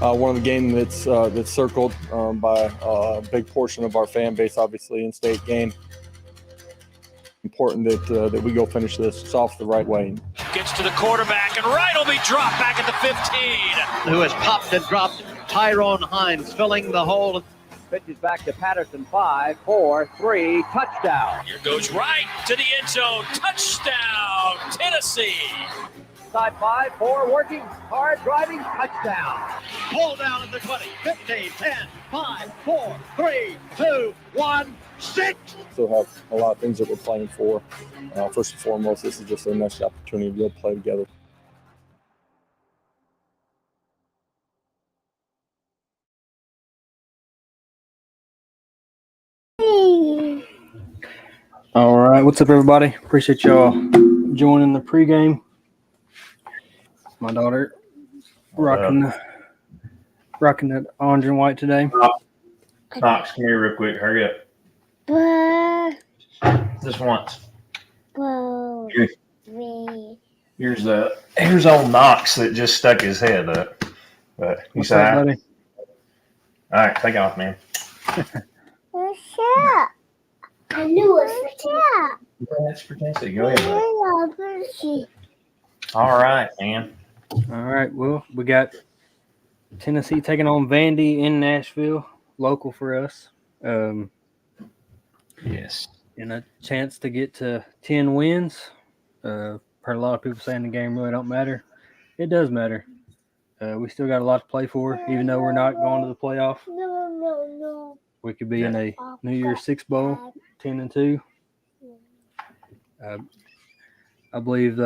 one of the games that's circled by a big portion of our fan base, obviously in-state game. Important that we go finish this off the right way. Gets to the quarterback, and right will be dropped back at the 15. Who has popped and dropped. Tyrone Hines filling the hole. Pitches back to Patterson, 5, 4, 3, touchdown. Here goes right to the end zone. Touchdown, Tennessee. Side 5, 4, working hard, driving, touchdown. Pull down at the 20, 15, 10, 5, 4, 3, 2, 1, 6. Still have a lot of things that we're playing for. First and foremost, this is just a nice opportunity to go play together. All right, what's up, everybody? Appreciate y'all joining the pregame. My daughter rocking that orange and white today. Knox, come here real quick. Hurry up. Just once. Here's old Knox that just stuck his head up. But he's all right. Buddy? All right, take off, man. I knew it was Yeah, that's for Tennessee. Go ahead, buddy. All right, man. All right, well, we got Tennessee taking on Vandy in Nashville, local for us. Yes. And a chance to get to 10 wins. Heard a lot of people saying the game really don't matter. It does matter. We still got a lot to play for, even though we're not going to the playoff. No. We could be in a New Year's Six Bowl, 10-2. I believe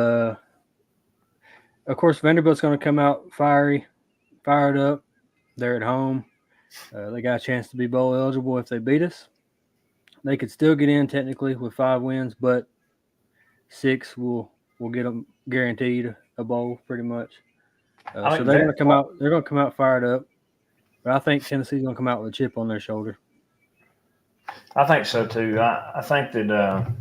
of course, Vanderbilt's going to come out fired up. They're at home. They got a chance to be bowl eligible if they beat us. They could still get in technically with 5 wins, but 6 will get them guaranteed a bowl pretty much. So they're going to come out. They're going to come out fired up. But I think Tennessee's going to come out with a chip on their shoulder. I think so, too. I think that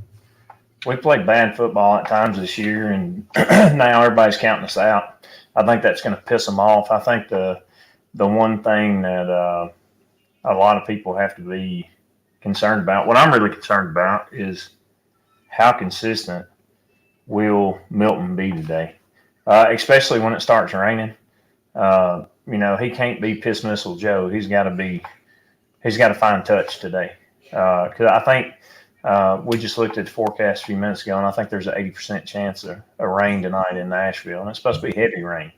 we played bad football at times this year, and now everybody's counting us out. I think that's going to piss them off. I think the one thing that a lot of people have to be concerned about, what I'm really concerned about, is how consistent will Milton be today, especially when it starts raining. He can't be Piss Missile Joe. He's got to find touch today. Because I think we just looked at the forecast a few minutes ago, and I think there's an 80% chance of rain tonight in Nashville, and it's supposed to be heavy rain.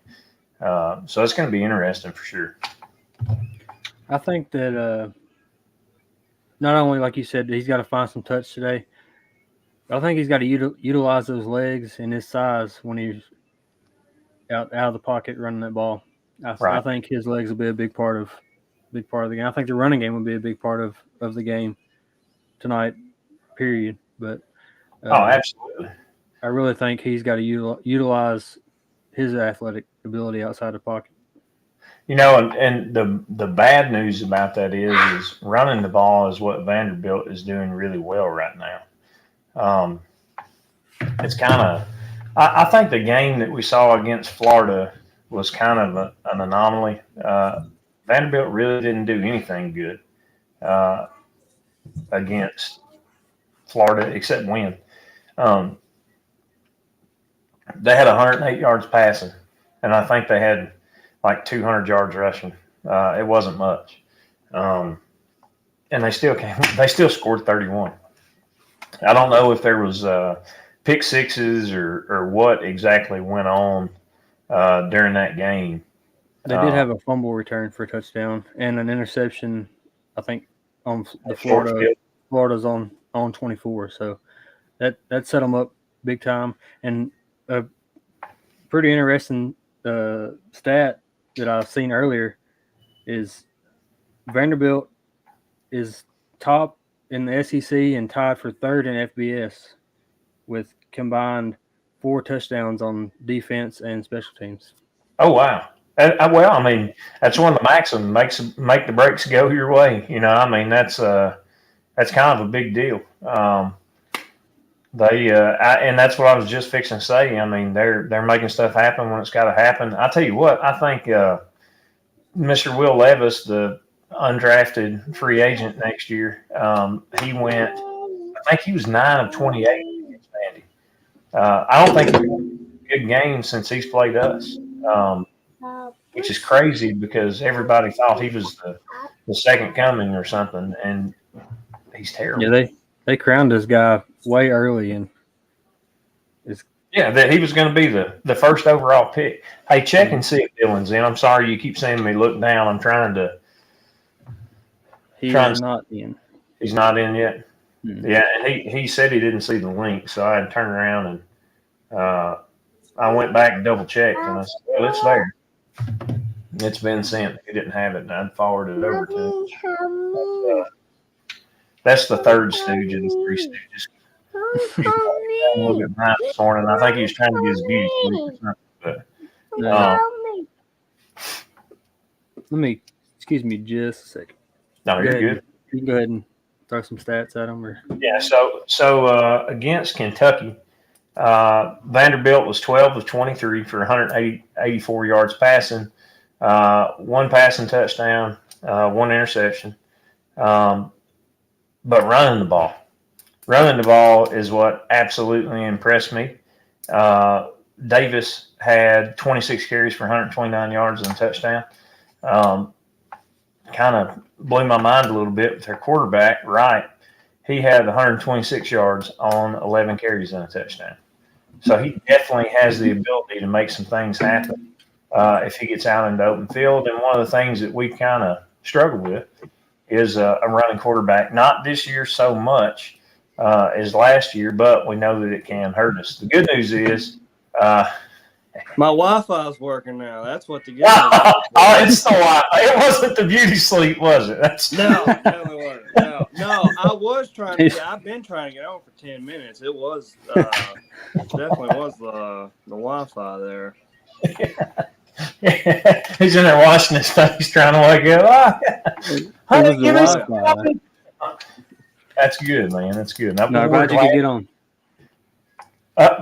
So it's going to be interesting for sure. I think that not only, like you said, he's got to find some touch today, but I think he's got to utilize those legs and his size when he's out of the pocket running that ball. I think his legs will be a big part of the game. I think the running game will be a big part of the game tonight, period. But absolutely. I really think he's got to utilize his athletic ability outside the pocket. And the bad news about that is running the ball is what Vanderbilt is doing really well right now. It's kind of – I think the game that we saw against Florida was kind of an anomaly. Vanderbilt really didn't do anything good against Florida except win. They had 108 yards passing, and I think they had like 200 yards rushing. It wasn't much. And they still scored 31. I don't know if there was pick sixes or what exactly went on during that game. They did have a fumble return for a touchdown and an interception, I think, on the Florida's on 24. So that set them up big time. And a pretty interesting stat that I've seen earlier is Vanderbilt is top in the SEC and tied for third in FBS with combined 4 touchdowns on defense and special teams. Oh, wow. Well, I mean, that's one of the maxims, make the breaks go your way. That's kind of a big deal. And that's what I was just fixing to say. I mean, they're making stuff happen when it's got to happen. I tell you what, I think Mr. Will Levis, the undrafted free agent next year, he went. I think he was 9 of 28 against Vandy. I don't think he's won a good game since he's played us, which is crazy because everybody thought he was the second coming or something, and he's terrible. Yeah, they crowned this guy way early, and that he was going to be the first overall pick. Hey, check and see if Dylan's in. I'm sorry you keep seeing me look down. I'm trying to. He's not in. He's not in yet. Mm-hmm. Yeah, and he said he didn't see the link, so I had to turn around and I went back and double checked, and I said, "Well, it's there. It's been sent. He didn't have it, and I'd forwarded it over to him." That's the third stooge of the three stooges. A little bit behind this morning. I think he was trying to get his beauty sleep or something. But, excuse me just a second. no, you're good. You can go ahead and throw some stats at him. Yeah, so against Kentucky, Vanderbilt was 12 of 23 for 184 yards passing, one passing touchdown, one interception. But running the ball is what absolutely impressed me. Davis had 26 carries for 129 yards and a touchdown. Kind of blew my mind a little bit with their quarterback, Wright. He had 126 yards on 11 carries and a touchdown. So he definitely has the ability to make some things happen if he gets out in the open field. And one of the things that we kind of struggle with is a running quarterback. Not this year so much as last year, but we know that it can hurt us. The good news is my Wi-Fi is working now. That's what the good news it's the Wi-Fi. It wasn't the beauty sleep, was it? No, it wasn't. No, I was trying to I've been trying to get on for 10 minutes. It was definitely was the Wi-Fi there. He's in there washing his face, trying to wake up. Honey, give me some coffee. That's good, man. That's good. I'm glad you could get on.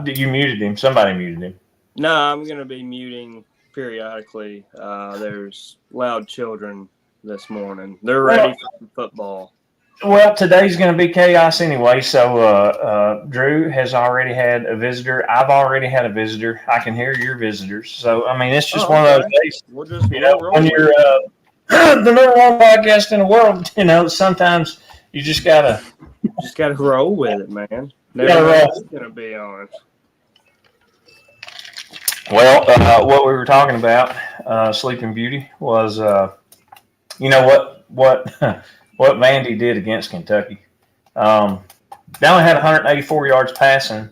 You muted him. Somebody muted him. No, I'm going to be muting periodically. There's loud children this morning. They're ready for football. Well, today's going to be chaos anyway. So Drew has already had a visitor. I've already had a visitor. I can hear your visitors. So, I mean, it's just one of those days. We'll just when you're the number one podcast in the world, sometimes you just got to roll with it, man. It's going to be on. Well, what we were talking about, Sleeping Beauty, was what Vandy did against Kentucky. They only had 184 yards passing,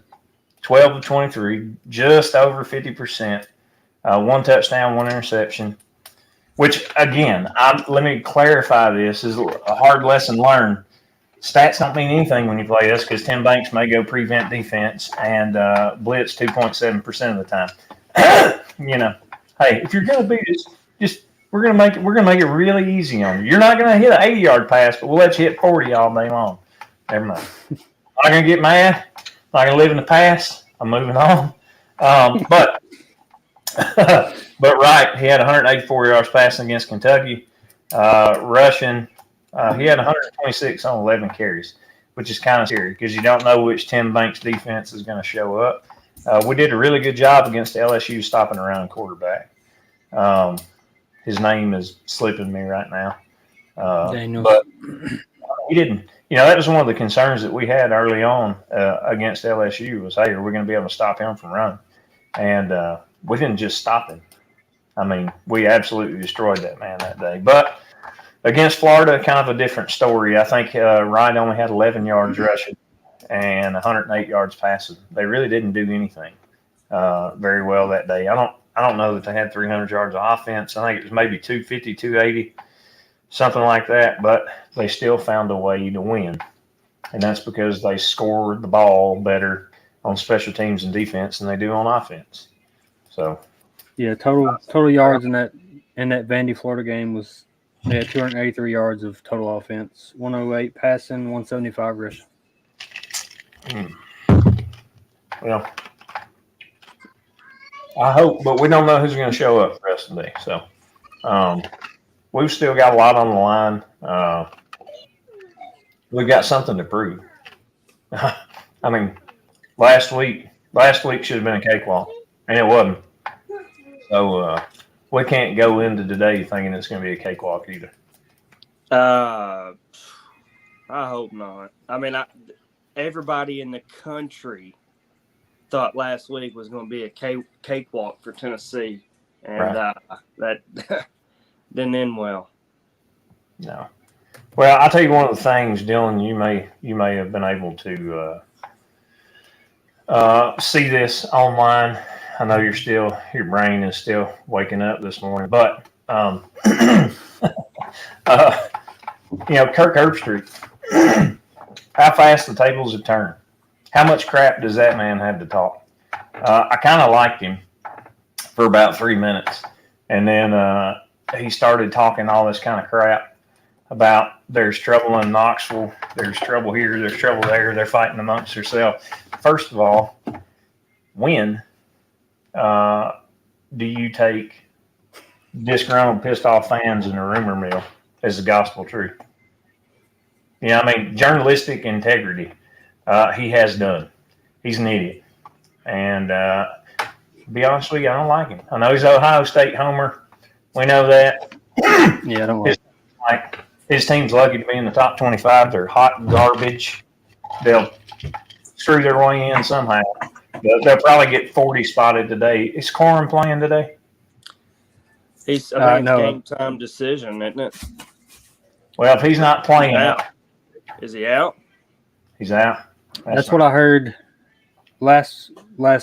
12 of 23, just over 50%, one touchdown, one interception. Which again, let me clarify this: is a hard lesson learned. Stats don't mean anything when you play this because Tim Banks may go prevent defense and blitz 2.7% of the time. Hey, if you're going to beat us, just we're going to make it really easy on you. You're not going to hit an 80-yard pass, but we'll let you hit 40 all day long. Never mind. I'm not going to get mad. I'm not going to live in the past. I'm moving on. But right, he had 184 yards passing against Kentucky. Rushing, he had 126 on 11 carries, which is kind of scary because you don't know which Tim Banks defense is going to show up. We did a really good job against LSU stopping around quarterback. His name is slipping me right now. But he didn't. That was one of the concerns that we had early on against LSU was, hey, are we going to be able to stop him from running? And we didn't just stop him. I mean, we absolutely destroyed that man that day. But against Florida, kind of a different story. I think Wright only had 11 yards rushing and 108 yards passing. They really didn't do anything very well that day. I don't know that they had 300 yards of offense. I think it was maybe 250, 280, something like that. But they still found a way to win, and that's because they scored the ball better on special teams and defense than they do on offense. So, yeah, total yards in that Vandy Florida game was they had 283 yards of total offense, 108 passing, 175 rushing. Well, I hope, but we don't know who's going to show up the rest of the day. So, we've still got a lot on the line. We've got something to prove. I mean, last week should have been a cakewalk, and it wasn't. So we can't go into today thinking it's going to be a cakewalk either. I hope not. I mean, everybody in the country thought last week was going to be a cakewalk for Tennessee, and that didn't end well. No. Well, I'll tell you one of the things, Dylan. You may have been able to see this online. I know your brain is still waking up this morning, but Kirk Herbstreit, how fast the tables have turned. How much crap does that man have to talk? I kind of liked him for about 3 minutes, and then he started talking all this kind of crap about there's trouble in Knoxville, there's trouble here, there's trouble there, they're fighting amongst themselves. First of all, when do you take disgruntled, pissed off fans in a rumor mill as the gospel truth? I mean, journalistic integrity, he has done. He's an idiot. And to be honest with you, I don't like him. I know he's an Ohio State homer. We know that. Yeah, I don't like his team's lucky to be in the top 25. They're hot garbage. They'll screw their way in somehow. They'll probably get 40 spotted today. Is Corum playing today? I think it's game time decision, isn't it? Well, if he's not playing, is he out? He's out. That's what I heard last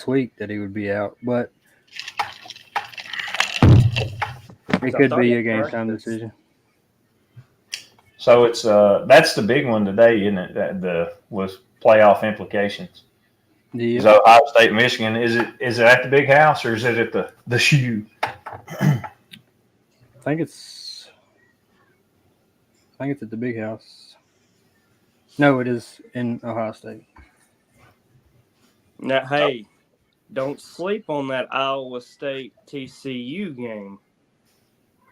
week, that he would be out, but it could be a game time decision. So it's that's the big one today, isn't it? That with playoff implications. Yeah. Is Ohio State, Michigan? Is it at the big house or is it at the shoe? I think it's at the big house. No, it is in Ohio State. Now, hey, don't sleep on that Iowa State TCU game.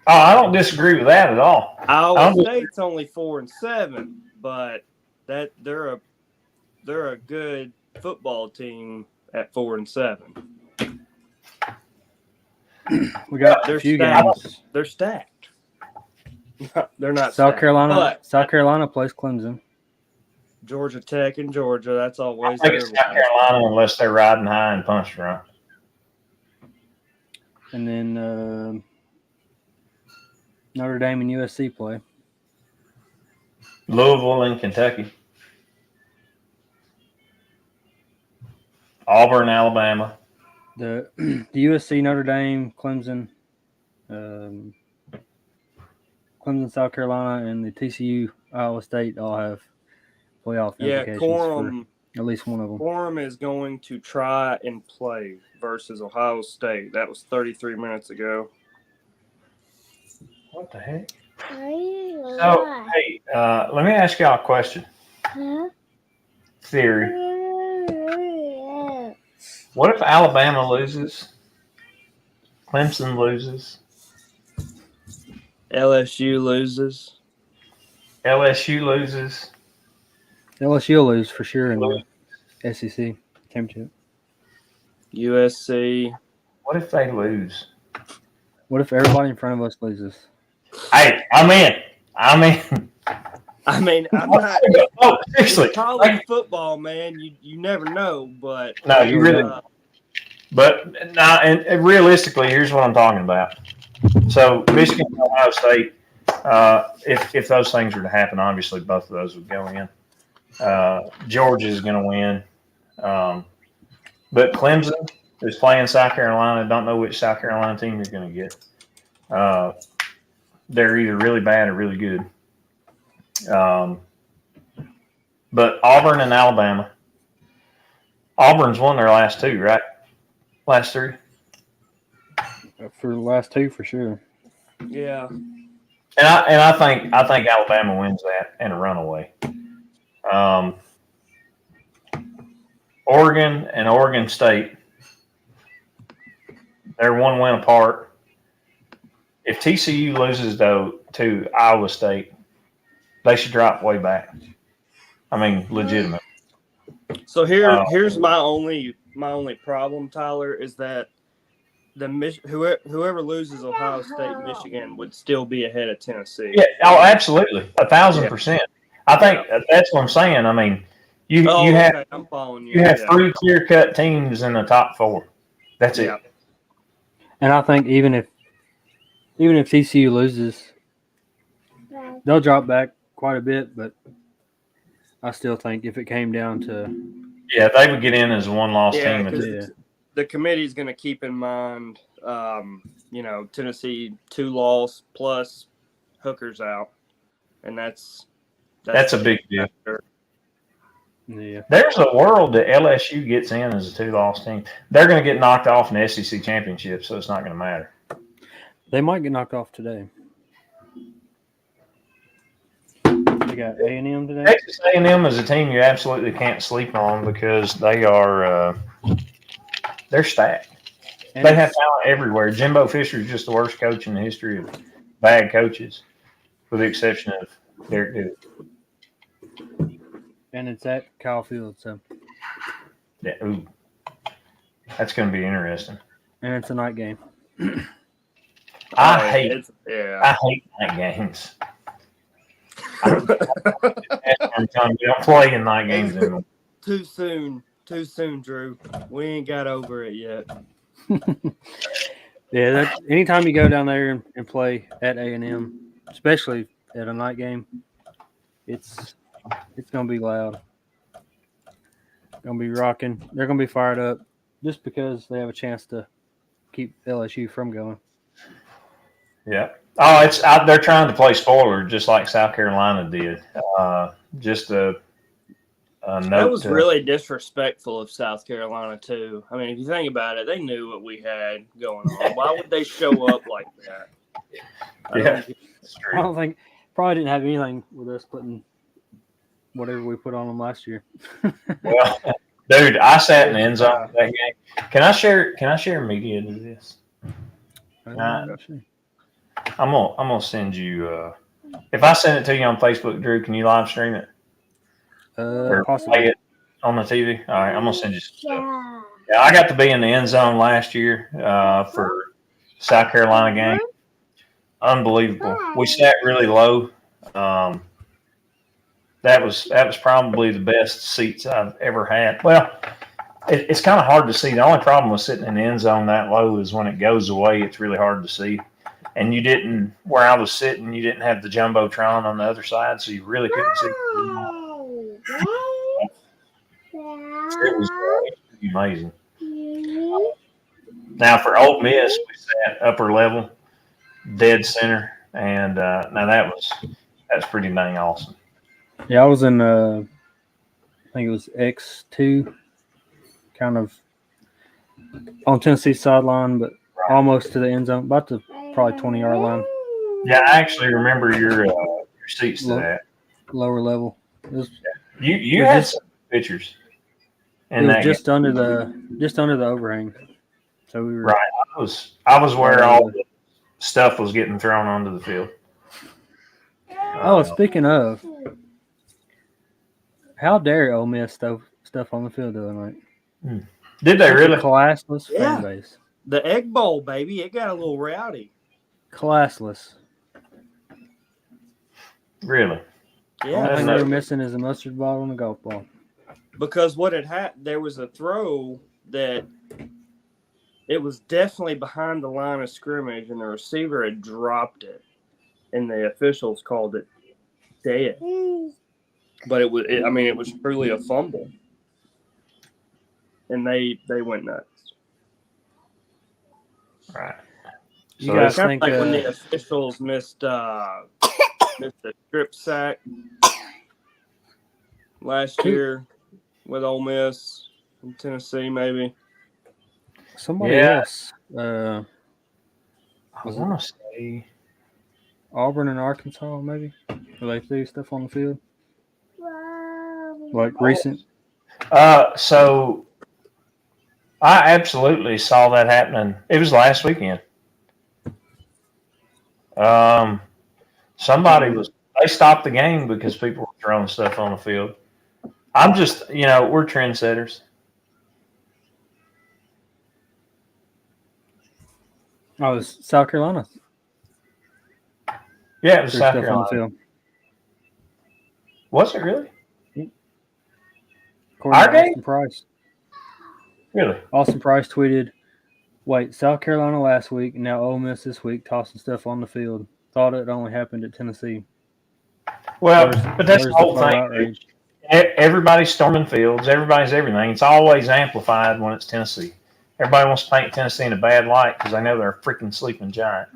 Oh, I don't disagree with that at all. Iowa State's only 4-7, but they're a good football team at 4-7. We got a few games. They're stacked. They're not. South Carolina. But South Carolina plays Clemson. Georgia Tech and Georgia. That's always. I think it's South Carolina unless they're riding high and punch drunk. And then Notre Dame and USC play. Louisville and Kentucky. Auburn, Alabama. The USC, Notre Dame, Clemson, South Carolina, and the TCU, Iowa State all have playoff implications Corum, for at least one of them. Corum is going to try and play versus Ohio State. That was 33 minutes ago. What the heck? So, hey, let me ask y'all a question. Huh? Theory. What if Alabama loses? Clemson loses? LSU loses. LSU loses? LSU will lose for sure in the SEC championship. USC. What if they lose? What if everybody in front of us loses? Hey, I'm in. I mean, I'm not. Oh, seriously. College football, man, you never know, but No, you really. But now, and realistically, here's what I'm talking about. So Michigan, and Ohio State. If those things were to happen, obviously both of those would go in. Georgia is going to win, but Clemson is playing South Carolina. Don't know which South Carolina team you're going to get. They're either really bad or really good. But Auburn and Alabama. Auburn's won their last two, right? Last three. For the last two, for sure. Yeah. And I think Alabama wins that in a runaway. Oregon and Oregon State, they're one win apart. If TCU loses, though, to Iowa State. They should drop way back. I mean, legitimate. So here's my only problem, Tyler, is that whoever loses Ohio State, Michigan would still be ahead of Tennessee. Yeah. Oh, absolutely, 1,000%. I think that's what I'm saying. I mean, you have okay. I'm following you. You have 3 clear-cut teams in the top 4. That's it. And I think even if TCU loses, they'll drop back quite a bit. But I still think if it came down to they would get in as a one-loss team. Because the committee is going to keep in mind, Tennessee 2-loss plus Hooker's out, and that's a big deal. Yeah. There's a world that LSU gets in as a 2-loss team. They're going to get knocked off in the SEC championship, so it's not going to matter. They might get knocked off today. They got A&M today. Texas A&M is a team you absolutely can't sleep on because they are they're stacked. And they have talent everywhere. Jimbo Fisher is just the worst coach in the history of bad coaches, with the exception of Derek Duke. And it's at Kyle Field, so that's going to be interesting. And it's a night game. I hate night games. I'm playing night games anymore. Too soon, Drew. We ain't got over it yet. Yeah, anytime you go down there and play at A&M, especially at a night game, it's going to be loud. Going to be rocking. They're going to be fired up just because they have a chance to keep LSU from going. Yeah. Oh, they're trying to play spoiler just like South Carolina did. Just a note. That was really disrespectful of South Carolina, too. I mean, if you think about it, they knew what we had going on. Why would they show up like that? I don't think – probably didn't have anything with us putting whatever we put on them last year. Well, dude, I sat in the end zone for that game. Can I share media to this? I'm gonna send you. If I send it to you on Facebook, Drew, can you live stream it? Or possibly. play it on the TV? All right, I'm gonna send you some stuff. Yeah, I got to be in the end zone last year for South Carolina game. Unbelievable. We sat really low. That was probably the best seats I've ever had. Well, it's kind of hard to see. The only problem with sitting in the end zone that low is when it goes away, it's really hard to see. And you didn't, where I was sitting, you didn't have the Jumbotron on the other side, so you really couldn't see. It was amazing. Now, for Ole Miss, we sat upper level, dead center, and now that's pretty dang awesome. Yeah, I was in, I think it was X2, kind of on Tennessee's sideline, but almost to the end zone, about the probably 20-yard line. Yeah, I actually remember your seats to that. Lower level. You had some pictures. And it was just under the overhang. So we were right. I was where all the stuff was getting thrown onto the field. Speaking of, how dare Ole Miss stuff on the field the other night? Did they really? Classless fan base. The Egg Bowl, baby, it got a little rowdy. Classless. Really? Yeah. The only thing they were missing is a mustard bottle and a golf ball. Because what had happened, there was a throw that it was definitely behind the line of scrimmage, and the receiver had dropped it, and the officials called it dead. But it was truly a fumble, and they went nuts. Right. You guys think like when the officials missed a strip sack last year with Ole Miss and Tennessee, maybe. Somebody else. I want to say Auburn and Arkansas, maybe. Where they threw stuff on the field. Like recent. So I absolutely saw that happening. It was last weekend. Somebody they stopped the game because people were throwing stuff on the field. I'm just, we're trendsetters. Oh, it was South Carolina. Yeah, it was Threw South stuff Carolina. on the field. Was it really? According Our to game? Austin Price. Really? Austin Price tweeted, "Wait, South Carolina last week, now Ole Miss this week, tossing stuff on the field. Thought it only happened at Tennessee." Well, but that's the whole thing. Outrage. Everybody's storming fields. Everybody's everything. It's always amplified when it's Tennessee. Everybody wants to paint Tennessee in a bad light because they know they're a freaking sleeping giant.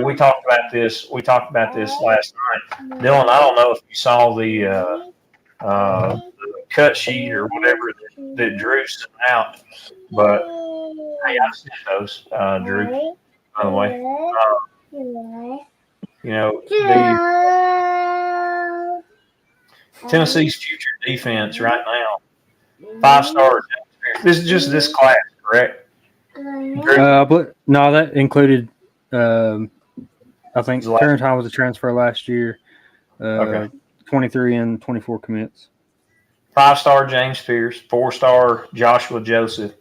We talked about this. We talked about this last night. Dylan, I don't know if you saw the cut sheet or whatever that Drew sent out, but hey, I sent those, Drew. By the way, Tennessee's future defense right now, 5-star. This is just this class, correct? But no, that included. I think Turrentine was a transfer last year. Okay. 23 and 24 commits. 5-star James Pierce, 4-star Joshua Joseph,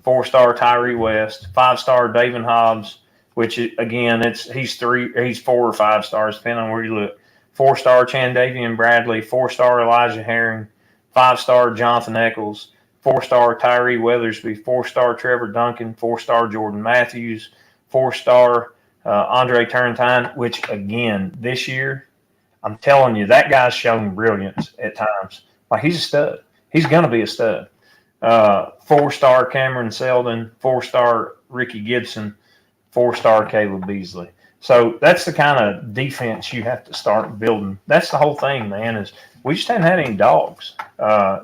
4-star Tyree West, 5-star David Hobbs, which again he's 4 or 5 stars depending on where you look. 4-star Chandavian Bradley, 4-star Elijah Herring, 5-star Jonathan Eccles, 4-star Tyree Weathersby, 4-star Trevor Duncan, 4-star Jordan Matthews, 4-star Andre Turrentine, which again this year, I'm telling you, that guy's shown brilliance at times. Like he's a stud. He's going to be a stud. 4-star Cameron Selden, 4-star Ricky Gibson, 4-star Caleb Beasley. So that's the kind of defense you have to start building. That's the whole thing, man, is we just haven't had any dogs.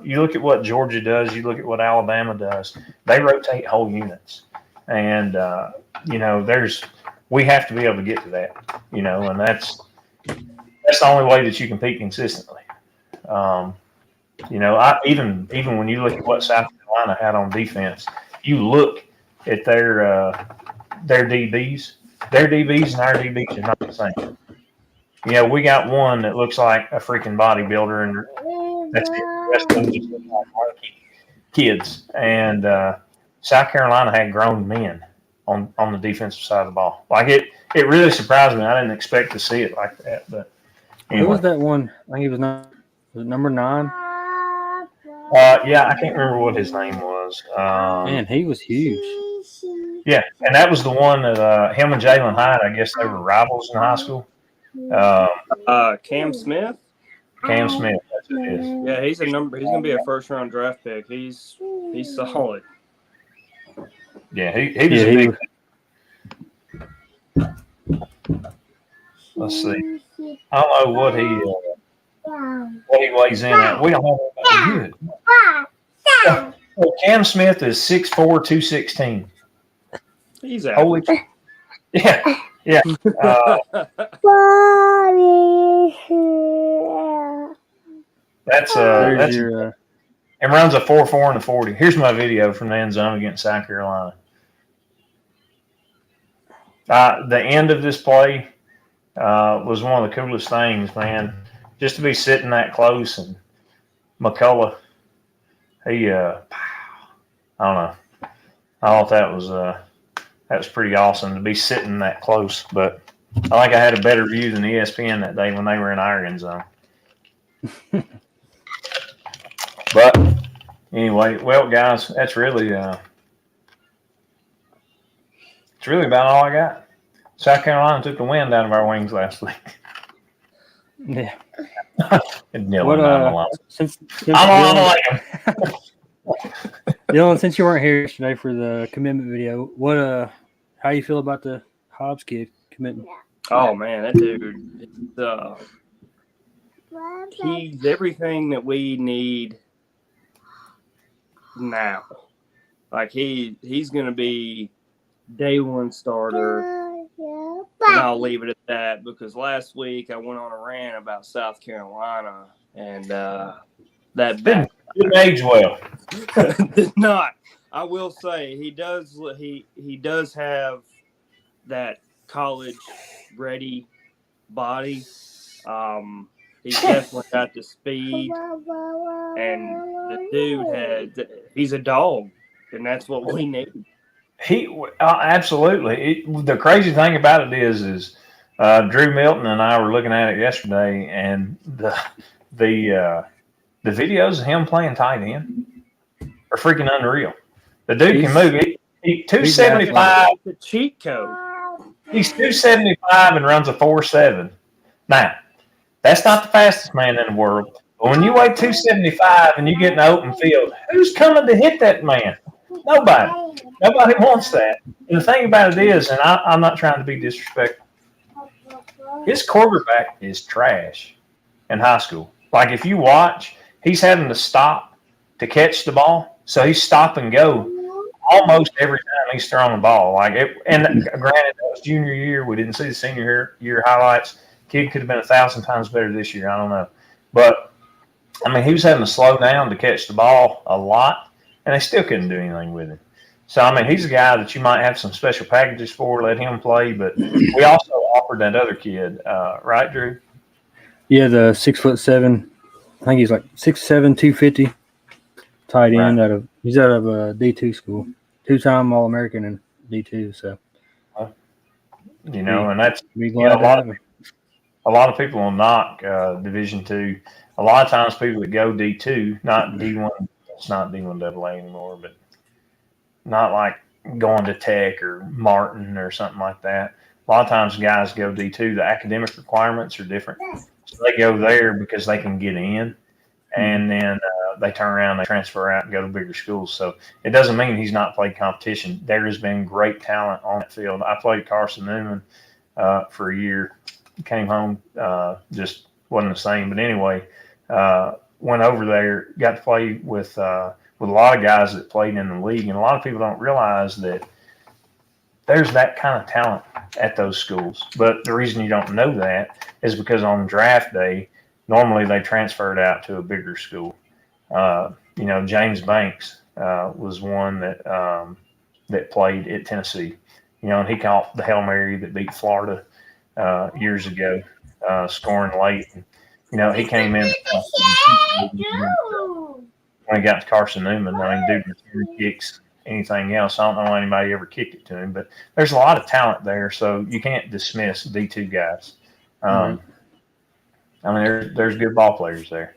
You look at what Georgia does. You look at what Alabama does. They rotate whole units. And, we have to be able to get to that, and that's the only way that you compete consistently. Even when you look at what South Carolina had on defense, you look at their DBs. Their DBs and our DBs are not the same. We got one that looks like a freaking bodybuilder, and that's it. The rest of them just look like monkey kids. And South Carolina had grown men on the defensive side of the ball. Like it really surprised me. I didn't expect to see it like that. But anyway. Who was that one? I think he was number 9. Yeah, I can't remember what his name was. Man, he was huge. Yeah, and that was the one that him and Jalen Hyde, I guess they were rivals in high school. Cam Smith. Cam Smith, that's who it is. Yeah, he's going to be a first-round draft pick. He's solid. Yeah, he was a big. Let's see. I don't know what he weighs in at. We don't have good. Well, Cam Smith is 6'4", 216. He's out. Holy. Yeah. That's your, and runs a 4.4 and a 40. Here's my video from the end zone against South Carolina. The end of this play was one of the coolest things, man. Just to be sitting that close, and McCullough, he, I don't know. I thought that was pretty awesome to be sitting that close. But I think I had a better view than ESPN that day when they were in our end zone. But anyway, well, guys, that's really it's really about all I got. South Carolina took the wind out of our wings last week. Yeah. Dylan, since Dylan, since you weren't here yesterday for the commitment video, how you feel about the Hobbs kid commitment? Oh man, that dude, he's everything that we need now. Like he's gonna be day one starter. And I'll leave it at that because last week I went on a rant about South Carolina and that didn't age well. did not. I will say he does have that college ready body. He's definitely got the speed, and the dude he's a dog, and that's what we need. Absolutely. The crazy thing about it is Drew Milton and I were looking at it yesterday, and the videos of him playing tight end are freaking unreal. The dude can move. He 275. The cheat code. He's 275 and runs a 4.7. Now, that's not the fastest man in the world. But when you weigh 275 and you get in the open field, who's coming to hit that man? Nobody. Nobody wants that. And the thing about it is, and I'm not trying to be disrespectful, his quarterback is trash in high school. Like, if you watch, he's having to stop to catch the ball. So he's stop and go almost every time he's throwing the ball. And granted, that was junior year. We didn't see the senior year highlights. Kid could have been 1,000 times better this year. I don't know. But, I mean, he was having to slow down to catch the ball a lot, and they still couldn't do anything with him. So, I mean, he's a guy that you might have some special packages for, let him play. But we also offered that other kid, right, Drew? Yeah, the 6'7". I think he's like 6'7", 250. Tight end Right. he's out of a D2 school, 2-time All-American in D2. So, And that's be glad to have him. a lot of people will knock Division II. A lot of times people that go D2, not D1, it's not D1 AA anymore, but not like going to Tech or Martin or something like that. A lot of times guys go D2. The academic requirements are different. So they go there because they can get in, and then they turn around, they transfer out and go to bigger schools. So it doesn't mean he's not played competition. There has been great talent on that field. I played Carson Newman for a year. Came home, just wasn't the same. But anyway, went over there, got to play with a lot of guys that played in the league. And a lot of people don't realize that there's that kind of talent at those schools. But the reason you don't know that is because on draft day, normally they transferred out to a bigger school. James Banks was one that played at Tennessee. And he caught the Hail Mary that beat Florida years ago, scoring late. And, he came in when he got to Carson Newman. I mean, dude return kicks, anything else. I don't know anybody ever kicked it to him, but there's a lot of talent there, so you can't dismiss D2 guys. I mean, there's good ball players there.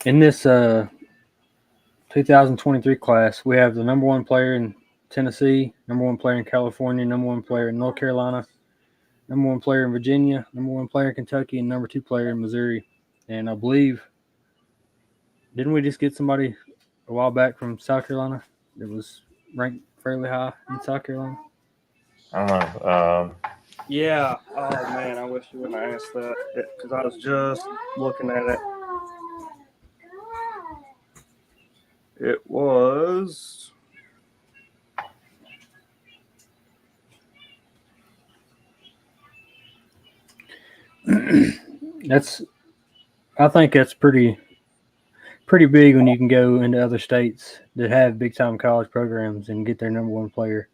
In this 2023 class, we have the number one player in Tennessee, number one player in California, number one player in North Carolina, number one player in Virginia, number one player in Kentucky, and number two player in Missouri. And I believe, didn't we just get somebody a while back from South Carolina that was ranked fairly high in South Carolina? I don't know. Yeah. Oh, man, I wish you wouldn't have asked that because I was just looking at it. It was I think that's pretty big when you can go into other states that have big time college programs and get their number one player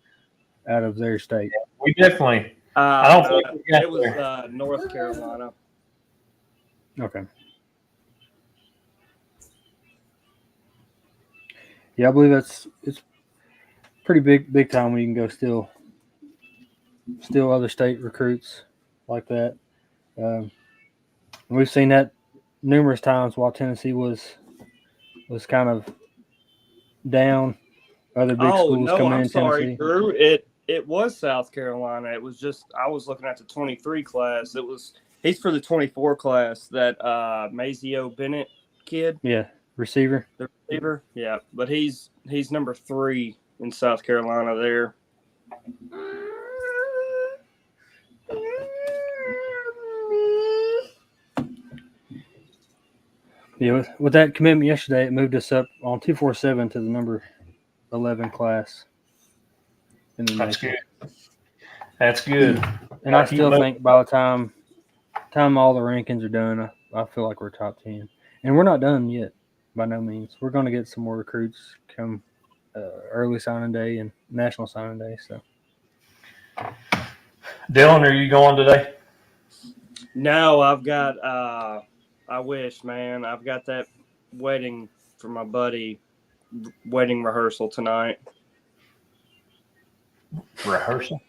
out of their state. We definitely. I don't think it was North Carolina. Okay. Yeah, I believe it's pretty big time when you can go still other state recruits like that. We've seen that numerous times while Tennessee was kind of down. Other big schools come in. I'm sorry, Tennessee. Drew. It was South Carolina. It was just I was looking at the 23 class. He's for the 24 class. That Mazio Bennett kid. Yeah, receiver. The receiver. Yeah, but he's number 3 in South Carolina there. Yeah, with that commitment yesterday, it moved us up on 247 to the number 11 class. In the That's nation. good. That's good. And I still think by the time all the rankings are done, I feel like we're top 10. And we're not done yet, by no means. We're going to get some more recruits come early signing day and national signing day. So, Dylan, are you going today? No, I've got. I wish, man. I've got that wedding for my buddy. Wedding rehearsal tonight. Rehearsal.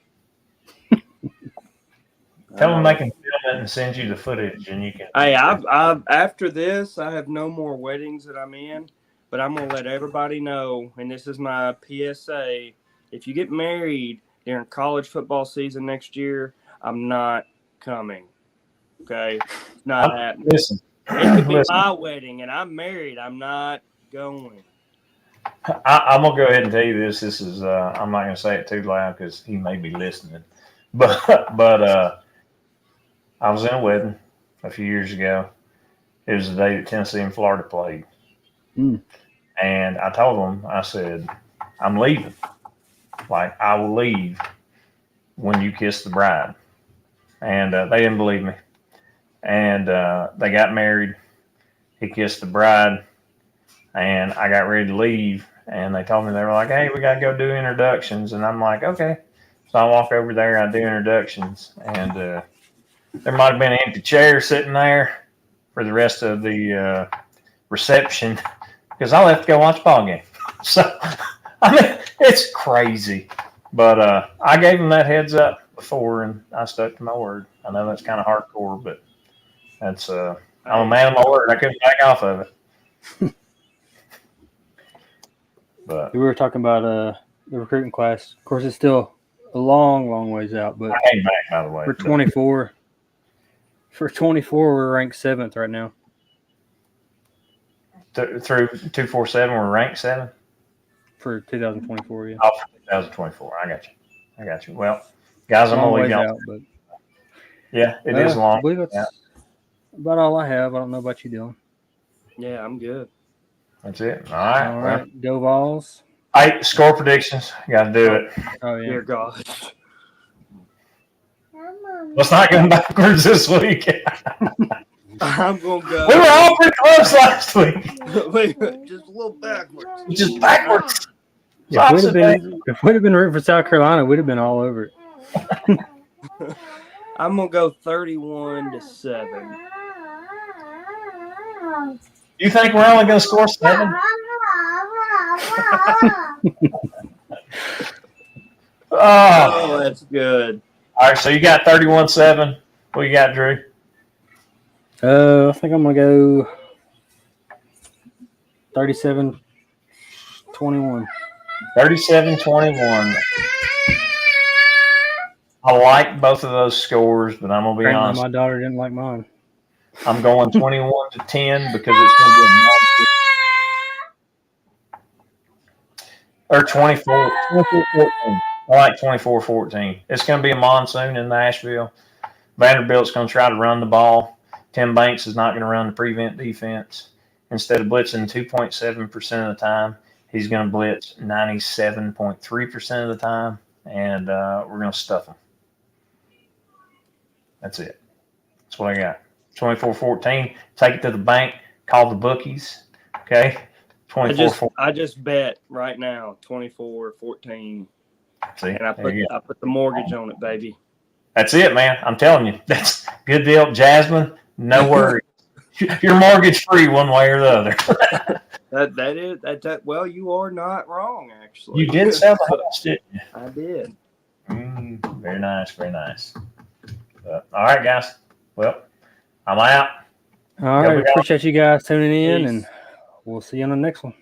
Tell them they can film it and send you the footage, and you can. Hey, I've after this, I have no more weddings that I'm in, but I'm gonna let everybody know, and this is my PSA: if you get married during college football season next year, I'm not coming. Okay, it's not happening. Listen, It could be listen. my wedding, and I'm married. I'm not going. I'm gonna go ahead and tell you this. This is I'm not gonna say it too loud because he may be listening, but I was in a wedding a few years ago. It was the day that Tennessee and Florida played, and I told them, I said, I'm leaving. Like, I will leave when you kiss the bride, and they didn't believe me. And they got married. He kissed the bride, and I got ready to leave. And they told me, they were like, hey, we got to go do introductions. And I'm like, okay. So I walk over there, I do introductions, and there might have been an empty chair sitting there for the rest of the reception because I left to go watch a ball game. So, I mean, it's crazy. But I gave them that heads up before, and I stuck to my word. I know that's kind of hardcore, but that's I'm a man of my word. I couldn't back off of it. But We were talking about the recruiting class. Of course, it's still a long, long ways out, but I came back, by the way. for 24, we're ranked 7th right now. Through 247, we're ranked 7. For 2024, yeah. Oh, for 2024. I got you. Well, guys, I'm Long going to leave ways y'all. out, but Yeah, it is long. I believe that's Yeah. about all I have. I don't know about you, Dylan. Yeah, I'm good. That's it. All right. All Well, right, go Vols. hey, score predictions. Got to do it. Oh yeah. Dear God. Let's not go backwards this week. I'm gonna go. We were all pretty close last week. Wait, just a little backwards. Just backwards. If we'd have been rooting for South Carolina, we'd have been all over it. I'm gonna go 31-7. You think we're only going to score 7? Oh, that's good. All right, so you got 31-7. What you got, Drew? I think I'm gonna go 37-21. 37-21. I like both of those scores, but I'm going to be Apparently honest. my daughter didn't like mine. I'm going 21-10 because it's going to be a monster. Or 24-14. I like 24-14. It's going to be a monsoon in Nashville. Vanderbilt's going to try to run the ball. Tim Banks is not going to run the prevent defense. Instead of blitzing 2.7% of the time, he's going to blitz 97.3% of the time, and we're going to stuff them. That's it. That's what I got. 24-14. Take it to the bank. Call the bookies. Okay? 24-14. I just bet right now 24-14, See, and I there you go. put the mortgage on it, baby. That's it, man. I'm telling you. That's a good deal. Jasmine, no worries. You're mortgage free one way or the other. That well, you are not wrong, actually. You did sell the house, didn't you? I did. Very nice, very nice. All right, guys. Well, I'm out. All right, appreciate you guys tuning in, Peace. and we'll see you on the next one.